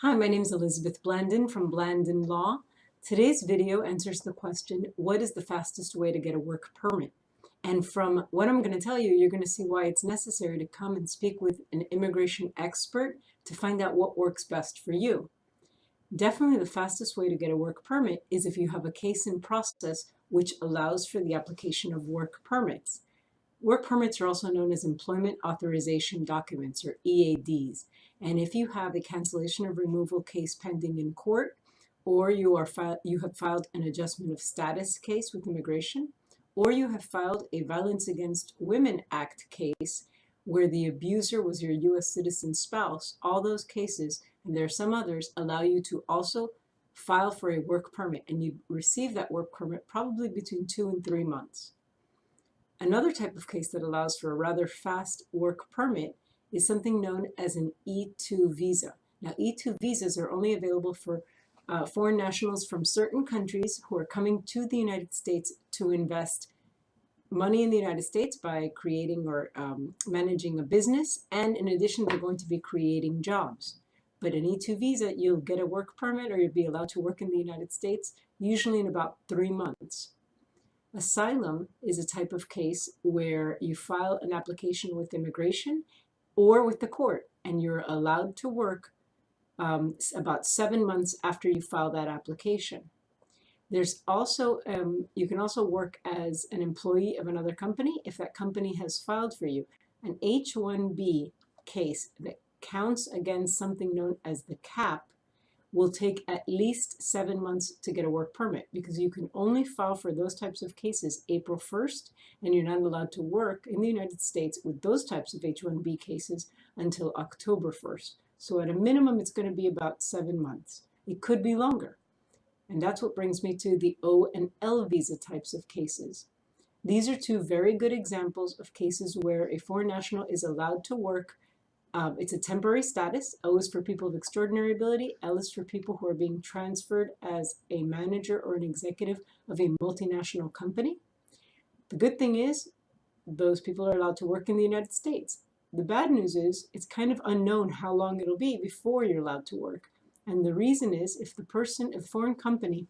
Hi, my name is Elizabeth Blandon from Blandon Law. Today's video answers the question, what is the fastest way to get a work permit? And from what I'm going to tell you, you're going to see why it's necessary to come and speak with an immigration expert to find out what works best for you. Definitely the fastest way to get a work permit is if you have a case in process which allows for the application of work permits. Work permits are also known as Employment Authorization Documents, or EADs. And if you have a cancellation of removal case pending in court, or you have filed an adjustment of status case with immigration, or you have filed a Violence Against Women Act case where the abuser was your U.S. citizen spouse, all those cases, and there are some others, allow you to also file for a work permit, and you receive that work permit probably between 2 and 3 months. Another type of case that allows for a rather fast work permit is something known as an E-2 visa. Now, E-2 visas are only available for foreign nationals from certain countries who are coming to the United States to invest money in the United States by creating or managing a business, and in addition, they're going to be creating jobs. But an E-2 visa, you'll get a work permit or you'll be allowed to work in the United States, usually in about 3 months. Asylum is a type of case where you file an application with immigration or with the court, and you're allowed to work about 7 months after you file that application. There's also, you can also work as an employee of another company if that company has filed for you. An H-1B case that counts against something known as the cap will take at least 7 months to get a work permit, because you can only file for those types of cases April 1st, and you're not allowed to work in the United States with those types of H-1B cases until October 1st. So at a minimum, it's going to be about 7 months. It could be longer. And that's what brings me to the O and L visa types of cases. These are two very good examples of cases where a foreign national is allowed to work. It's a temporary status. O is for people of extraordinary ability. L is for people who are being transferred as a manager or an executive of a multinational company. The good thing is those people are allowed to work in the United States. The bad news is it's kind of unknown how long it'll be before you're allowed to work. And the reason is if the foreign company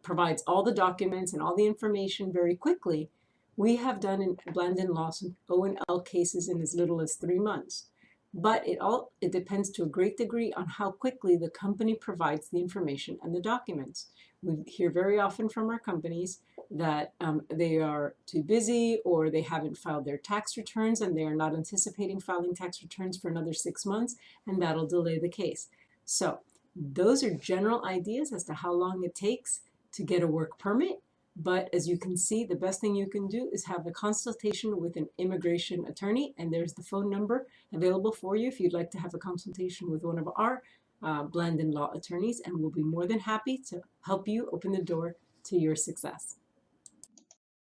provides all the documents and all the information very quickly, we have done in Blandon Law some O and L cases in as little as 3 months. But it depends to a great degree on how quickly the company provides the information and the documents. We hear very often from our companies that they are too busy, or they haven't filed their tax returns and they are not anticipating filing tax returns for another 6 months, and that'll delay the case. So those are general ideas as to how long it takes to get a work permit. But as you can see, the best thing you can do is have a consultation with an immigration attorney, and there's the phone number available for you if you'd like to have a consultation with one of our Blandon Law attorneys, and we'll be more than happy to help you open the door to your success.